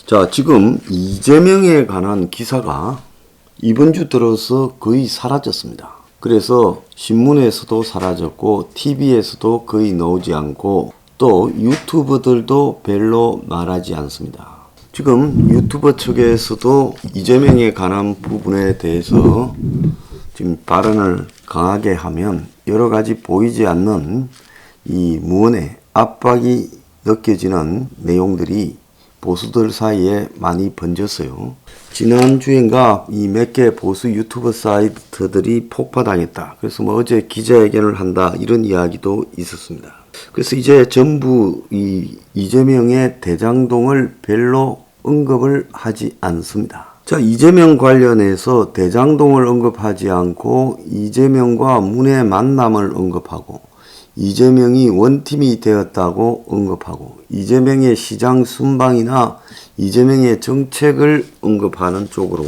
자, 지금 이재명에 관한 기사가 이번 주 들어서 거의 사라졌습니다. 그래서 신문에서도 사라졌고 TV에서도 거의 나오지 않고 또 유튜버들도 별로 말하지 않습니다. 지금 유튜버 측에서도 이재명에 관한 부분에 대해서 지금 발언을 강하게 하면 여러 가지 보이지 않는 이 무언의 압박이 느껴지는 내용들이 보수들 사이에 많이 번졌어요. 지난주엔가 이 몇 개 보수 유튜버 사이트들이 폭파당했다. 그래서 뭐 어제 기자회견을 한다 이런 이야기도 있었습니다. 그래서 이제 전부 이 이재명의 대장동을 별로 언급을 하지 않습니다. 자, 이재명 관련해서 대장동을 언급하지 않고 이재명과 문의 만남을 언급하고 이재명이 원팀이 되었다고 언급하고 이재명의 시장 순방이나 이재명의 정책을 언급하는 쪽으로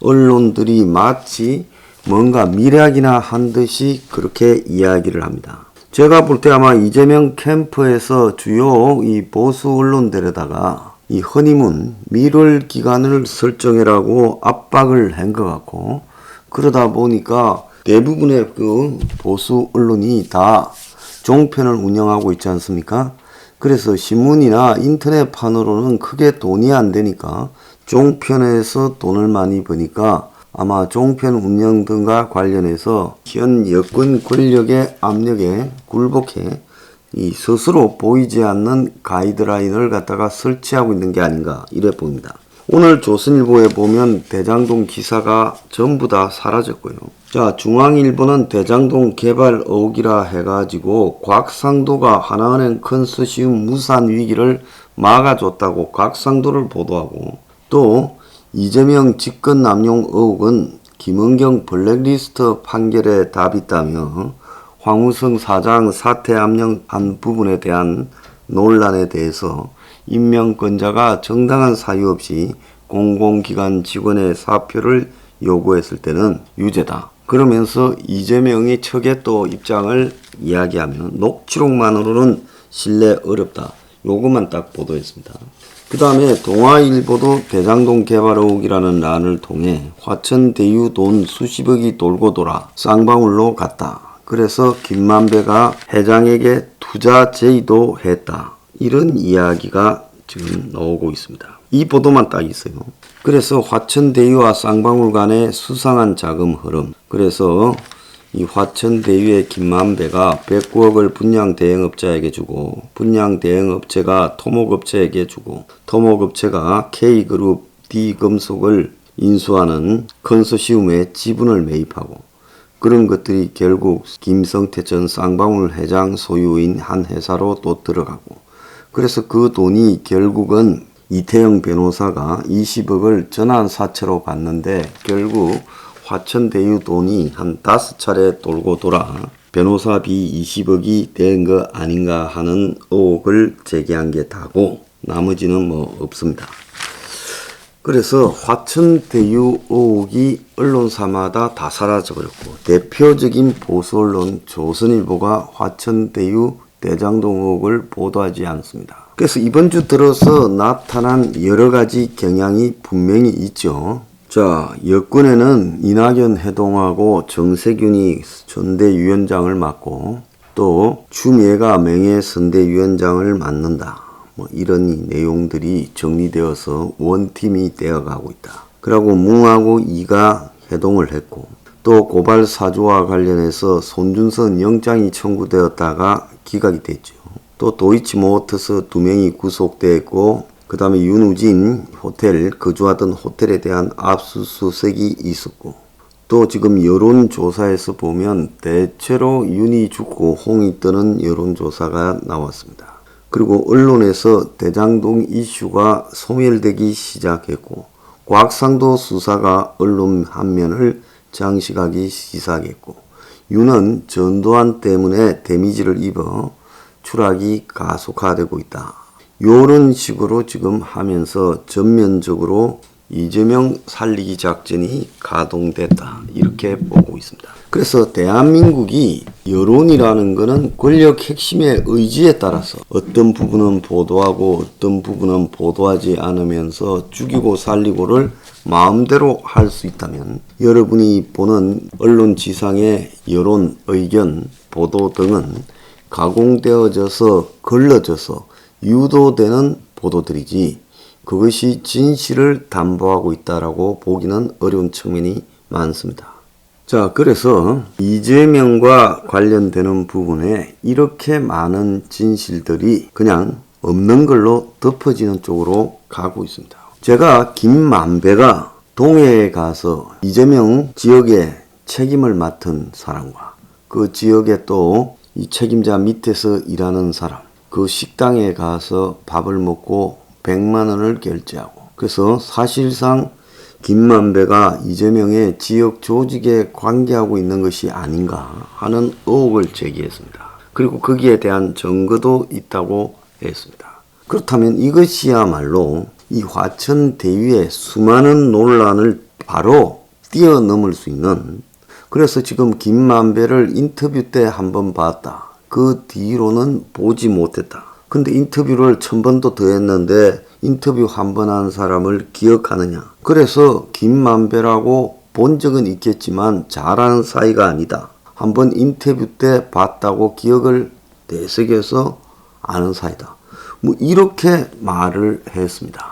언론들이 마치 뭔가 밀약이나 한 듯이 그렇게 이야기를 합니다. 제가 볼 때 아마 이재명 캠프에서 주요 이 보수 언론들에다가 이 허니문 밀월 기간을 설정해라고 압박을 한 것 같고, 그러다 보니까 대부분의 그 보수 언론이 다 종편을 운영하고 있지 않습니까? 그래서 신문이나 인터넷판으로는 크게 돈이 안 되니까 종편에서 돈을 많이 버니까 아마 종편 운영 등과 관련해서 현 여권 권력의 압력에 굴복해 이 스스로 보이지 않는 가이드라인을 갖다가 설치하고 있는 게 아닌가 이래 보입니다. 오늘 조선일보에 보면 대장동 기사가 전부 다 사라졌고요. 자, 중앙일보는 대장동 개발 의혹이라 해가지고 곽상도가 하나은행 컨소시엄 무산 위기를 막아줬다고 곽상도를 보도하고, 또 이재명 직권 남용 의혹은 김은경 블랙리스트 판결에 답이 있다며 황우성 사장 사퇴 압력한 부분에 대한 논란에 대해서 임명권자가 정당한 사유 없이 공공기관 직원의 사표를 요구했을 때는 유죄다. 그러면서 이재명이 척에 또 입장을 이야기하면 녹취록만으로는 신뢰 어렵다. 요것만 딱 보도했습니다. 그 다음에 동아일보도 대장동 개발 의혹이라는 란을 통해 화천대유 돈 수십억이 돌고 돌아 쌍방울로 갔다. 그래서 김만배가 회장에게 투자 제의도 했다. 이런 이야기가 지금 나오고 있습니다. 이 보도만 딱 있어요. 그래서 화천대유와 쌍방울 간의 수상한 자금 흐름. 그래서 이 화천대유의 김만배가 109억을 분양대행업자에게 주고 분양대행업체가 토목업체에게 주고 토목업체가 K그룹 D금속을 인수하는 컨소시엄에 지분을 매입하고, 그런 것들이 결국 김성태 전 쌍방울 회장 소유인 한 회사로 또 들어가고, 그래서 그 돈이 결국은 이태영 변호사가 20억을 전환사채로 받는데 결국 화천대유 돈이 한 5차례 돌고 돌아 변호사비 20억이 된 거 아닌가 하는 의혹을 제기한 게 다고 나머지는 뭐 없습니다. 그래서 화천대유 의혹이 언론사마다 다 사라져버렸고, 대표적인 보수 언론 조선일보가 화천대유 대장동 의혹을 보도하지 않습니다. 그래서 이번 주 들어서 나타난 여러 가지 경향이 분명히 있죠. 자, 여권에는 이낙연 해동하고 정세균이 선대위원장을 맡고 또 추미애가 명예선대위원장을 맡는다. 뭐 이런 내용들이 정리되어서 원팀이 되어가고 있다. 그리고 뭉하고 이가 해동을 했고, 또 고발 사주와 관련해서 손준선 영장이 청구되었다가 기각이 됐죠. 또 도이치모터스 2명이 구속됐고, 그 다음에 윤우진 호텔 거주하던 호텔에 대한 압수수색이 있었고, 또 지금 여론조사에서 보면 대체로 윤이 죽고 홍이 뜨는 여론조사가 나왔습니다. 그리고 언론에서 대장동 이슈가 소멸되기 시작했고, 곽상도 수사가 언론 한 면을 장식하기 시작했고, 윤은 전두환 때문에 데미지를 입어 추락이 가속화되고 있다. 이런 식으로 지금 하면서 전면적으로 이재명 살리기 작전이 가동됐다 이렇게 보고 있습니다. 그래서 대한민국이 여론이라는 것은 권력 핵심의 의지에 따라서 어떤 부분은 보도하고 어떤 부분은 보도하지 않으면서 죽이고 살리고를 마음대로 할 수 있다면 여러분이 보는 언론 지상의 여론, 의견, 보도 등은 가공되어져서 걸러져서 유도되는 보도들이지 그것이 진실을 담보하고 있다라고 보기는 어려운 측면이 많습니다. 자, 그래서 이재명과 관련되는 부분에 이렇게 많은 진실들이 그냥 없는 걸로 덮어지는 쪽으로 가고 있습니다. 제가 김만배가 동해에 가서 이재명 지역의 책임을 맡은 사람과 그 지역에 또 이 책임자 밑에서 일하는 사람, 그 식당에 가서 밥을 먹고 100만 원을 결제하고, 그래서 사실상 김만배가 이재명의 지역 조직에 관계하고 있는 것이 아닌가 하는 의혹을 제기했습니다. 그리고 거기에 대한 증거도 있다고 했습니다. 그렇다면 이것이야말로 이 화천 대유의 수많은 논란을 바로 뛰어넘을 수 있는, 그래서 지금 김만배를 인터뷰 때 한번 봤다. 그 뒤로는 보지 못했다. 근데 인터뷰를 1000번도 더 했는데 인터뷰 한 번 한 사람을 기억하느냐. 그래서 김만배라고 본 적은 있겠지만 잘하는 사이가 아니다. 한번 인터뷰 때 봤다고 기억을 되새겨서 아는 사이다. 뭐 이렇게 말을 했습니다.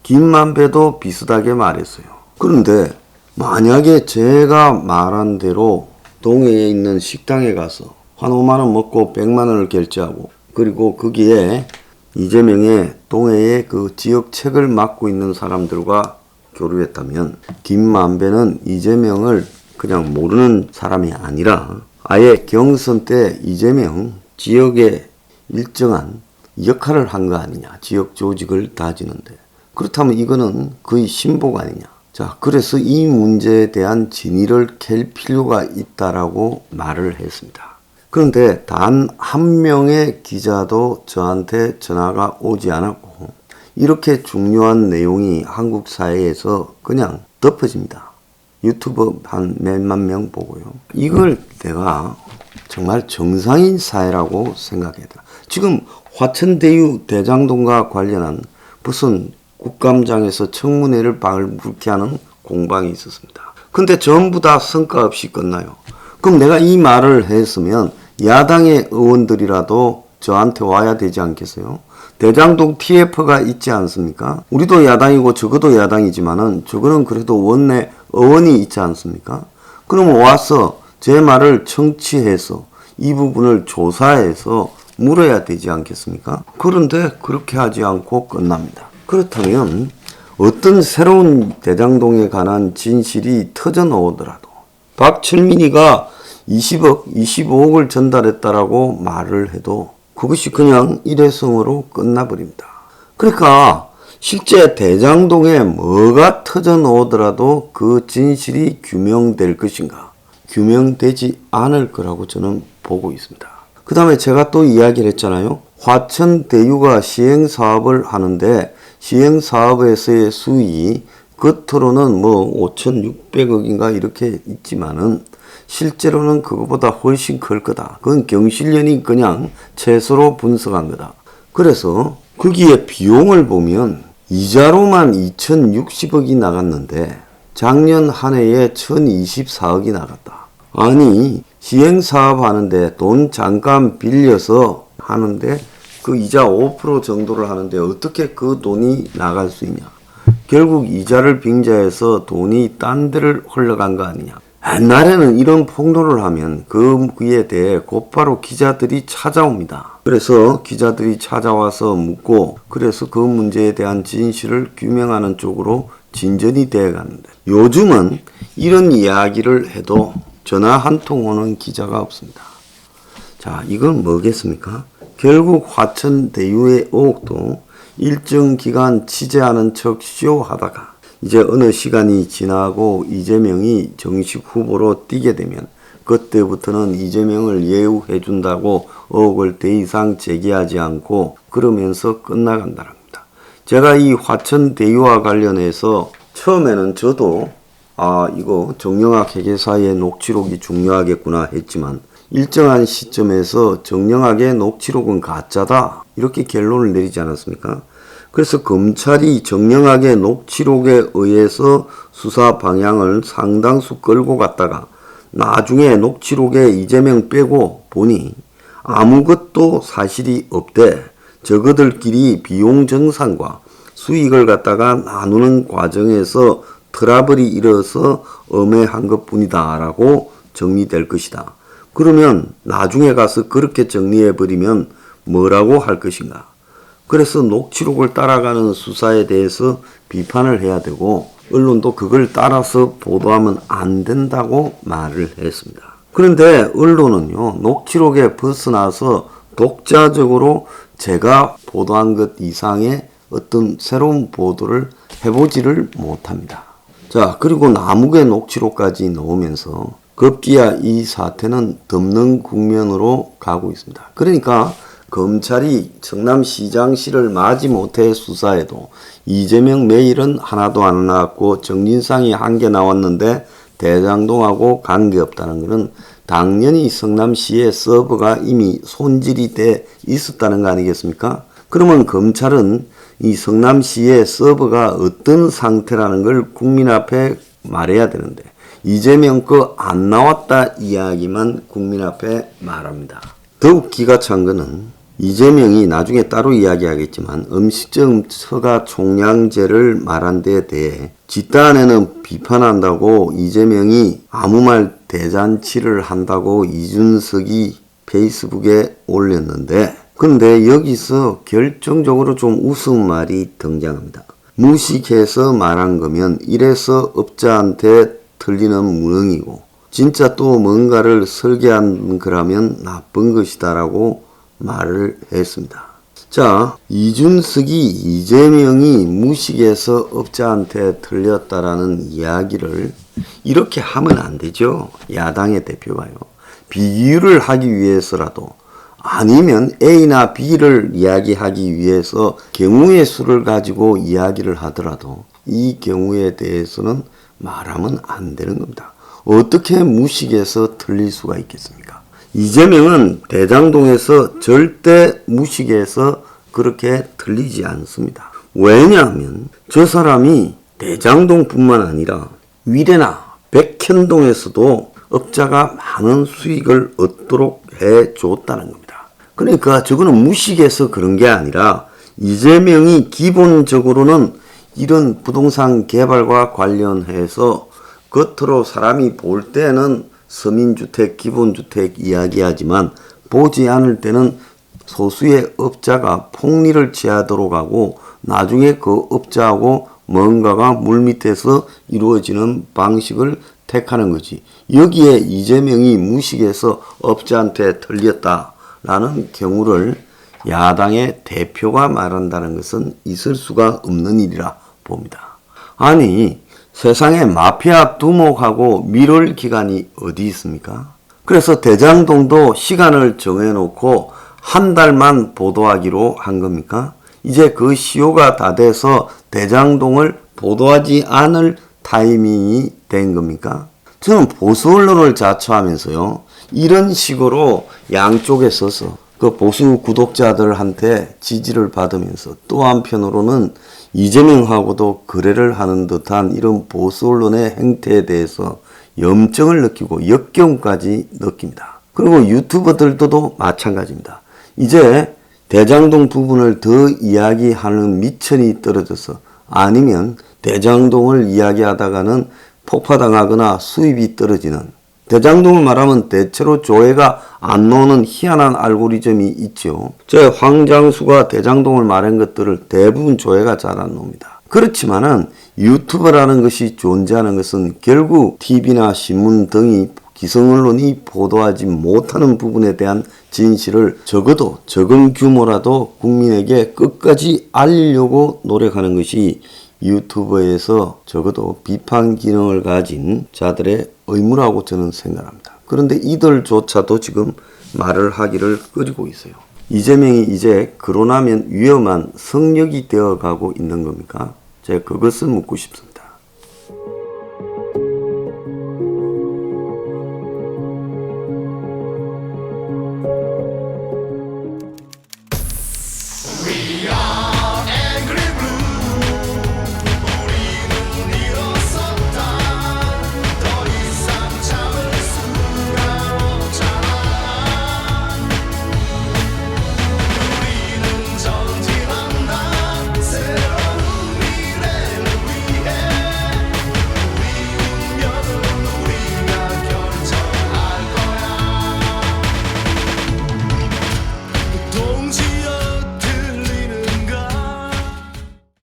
김만배도 비슷하게 말했어요. 그런데 만약에 제가 말한 대로 동해에 있는 식당에 가서 한 5만 원 먹고 100만 원을 결제하고, 그리고 거기에 이재명의 동해의 그 지역 책을 맡고 있는 사람들과 교류했다면 김만배는 이재명을 그냥 모르는 사람이 아니라 아예 경선 때 이재명 지역에 일정한 역할을 한 거 아니냐. 지역 조직을 다지는데. 그렇다면 이거는 거의 신복 아니냐. 자, 그래서 이 문제에 대한 진위를 캘 필요가 있다라고 말을 했습니다. 그런데 단 한 명의 기자도 저한테 전화가 오지 않았고 이렇게 중요한 내용이 한국 사회에서 그냥 덮어집니다. 유튜브 한 몇만 명 보고요. 이걸 내가 정말 정상인 사회라고 생각했다. 지금 화천대유 대장동과 관련한 무슨 국감장에서 청문회를 방불케 하는 공방이 있었습니다. 근데 전부 다 성과 없이 끝나요. 그럼 내가 이 말을 했으면 야당의 의원들이라도 저한테 와야 되지 않겠어요? 대장동 TF가 있지 않습니까? 우리도 야당이고 저거도 야당이지만은 저거는 그래도 원내 의원이 있지 않습니까? 그럼 와서 제 말을 청취해서 이 부분을 조사해서 물어야 되지 않겠습니까? 그런데 그렇게 하지 않고 끝납니다. 그렇다면 어떤 새로운 대장동에 관한 진실이 터져 나오더라도 박철민이가 20억, 25억을 전달했다라고 말을 해도 그것이 그냥 일회성으로 끝나버립니다. 그러니까 실제 대장동에 뭐가 터져 나오더라도 그 진실이 규명될 것인가? 규명되지 않을 거라고 저는 보고 있습니다. 그 다음에 제가 또 이야기를 했잖아요. 화천대유가 시행사업을 하는데 시행사업에서의 수익이 겉으로는 뭐 5,600억인가 이렇게 있지만은 실제로는 그거보다 훨씬 클 거다. 그건 경실련이 그냥 채소로 분석한 거다. 그래서 거기에 비용을 보면 이자로만 2,060억이 나갔는데 작년 한 해에 1,024억이 나갔다. 아니 시행사업 하는데 돈 잠깐 빌려서 하는데 그 이자 5% 정도를 하는데 어떻게 그 돈이 나갈 수 있냐. 결국 이자를 빙자해서 돈이 딴 데를 흘러간 거 아니냐. 옛날에는 이런 폭로를 하면 그에 대해 곧바로 기자들이 찾아옵니다. 그래서 기자들이 찾아와서 묻고 그래서 그 문제에 대한 진실을 규명하는 쪽으로 진전이 되어 갔는데 요즘은 이런 이야기를 해도 전화 한 통 오는 기자가 없습니다. 자, 이건 뭐겠습니까? 결국 화천대유의 의혹도 일정 기간 취재하는 척 쇼하다가 이제 어느 시간이 지나고 이재명이 정식 후보로 뛰게 되면 그때부터는 이재명을 예우해준다고 의혹을 더 이상 제기하지 않고 그러면서 끝나간다는 겁니다. 제가 이 화천대유와 관련해서 처음에는 저도 이거 정영학 회계사의 녹취록이 중요하겠구나 했지만 일정한 시점에서 정영학의 녹취록은 가짜다 이렇게 결론을 내리지 않았습니까? 그래서 검찰이 정영학의 녹취록에 의해서 수사 방향을 상당수 끌고 갔다가 나중에 녹취록에 이재명 빼고 보니 아무것도 사실이 없대. 저그들끼리 비용 정산과 수익을 갖다가 나누는 과정에서 트러블이 일어서 엄해한 것뿐이다 라고 정리될 것이다. 그러면 나중에 가서 그렇게 정리해버리면 뭐라고 할 것인가? 그래서 녹취록을 따라가는 수사에 대해서 비판을 해야 되고 언론도 그걸 따라서 보도하면 안 된다고 말을 했습니다. 그런데 언론은요, 녹취록에 벗어나서 독자적으로 제가 보도한 것 이상의 어떤 새로운 보도를 해보지를 못합니다. 자, 그리고 남욱의 녹취록까지 넣으면서 급기야 이 사태는 덮는 국면으로 가고 있습니다. 그러니까 검찰이 성남시장실을 마지못해 수사해도 이재명 메일은 하나도 안 나왔고 정진상이 한 개 나왔는데 대장동하고 관계없다는 것은 당연히 성남시의 서버가 이미 손질이 돼 있었다는 거 아니겠습니까? 그러면 검찰은 이 성남시의 서버가 어떤 상태라는 걸 국민 앞에 말해야 되는데 이재명 거 안 나왔다 이야기만 국민 앞에 말합니다. 더욱 기가 찬 거는 이재명이 나중에 따로 이야기하겠지만 음식점 처가 총량제를 말한 데에 대해 집단에는 비판한다고 이재명이 아무 말 대잔치를 한다고 이준석이 페이스북에 올렸는데 근데 여기서 결정적으로 좀 우스운 말이 등장합니다. 무식해서 말한 거면 이래서 업자한테 틀리는 무능이고 진짜 또 뭔가를 설계한 거라면 나쁜 것이다 라고 말을 했습니다. 자, 이준석이 이재명이 무식해서 업자한테 틀렸다라는 이야기를 이렇게 하면 안 되죠. 야당의 대표가요. 비유를 하기 위해서라도 아니면 A나 B를 이야기하기 위해서 경우의 수를 가지고 이야기를 하더라도 이 경우에 대해서는 말하면 안 되는 겁니다. 어떻게 무식해서 틀릴 수가 있겠습니까? 이재명은 대장동에서 절대 무식해서 그렇게 틀리지 않습니다. 왜냐하면 저 사람이 대장동뿐만 아니라 위례나 백현동에서도 업자가 많은 수익을 얻도록 해줬다는 겁니다. 그러니까 저거는 무식해서 그런 게 아니라 이재명이 기본적으로는 이런 부동산 개발과 관련해서 겉으로 사람이 볼 때는 서민주택, 기본주택 이야기하지만 보지 않을 때는 소수의 업자가 폭리를 취하도록 하고 나중에 그 업자하고 뭔가가 물밑에서 이루어지는 방식을 택하는 거지. 여기에 이재명이 무식해서 업자한테 틀렸다라는 경우를 야당의 대표가 말한다는 것은 있을 수가 없는 일이라 봅니다. 아니 세상에 마피아 두목하고 미룰 기간이 어디 있습니까? 그래서 대장동도 시간을 정해놓고 한 달만 보도하기로 한 겁니까? 이제 그 시효가 다 돼서 대장동을 보도하지 않을 타이밍이 된 겁니까? 저는 보수 언론을 자처하면서요, 이런 식으로 양쪽에 서서 그 보수 구독자들한테 지지를 받으면서 또 한편으로는 이재명하고도 거래를 하는 듯한 이런 보수 언론의 행태에 대해서 염증을 느끼고 역경까지 느낍니다. 그리고 유튜버들도 마찬가지입니다. 이제 대장동 부분을 더 이야기하는 미천이 떨어져서 아니면 대장동을 이야기하다가는 폭파당하거나 수입이 떨어지는, 대장동을 말하면 대체로 조회가 안 나오는 희한한 알고리즘이 있죠. 제 황장수가 대장동을 말한 것들을 대부분 조회가 잘 안 나옵니다. 그렇지만은 유튜버라는 것이 존재하는 것은 결국 TV나 신문 등이 기성언론이 보도하지 못하는 부분에 대한 진실을 적어도 적은 규모라도 국민에게 끝까지 알리려고 노력하는 것이 유튜브에서 적어도 비판 기능을 가진 자들의 의무라고 저는 생각합니다. 그런데 이들조차도 지금 말을 하기를 꺼리고 있어요. 이재명이 이제 그러나면 위험한 성역이 되어가고 있는 겁니까? 제가 그것을 묻고 싶습니다.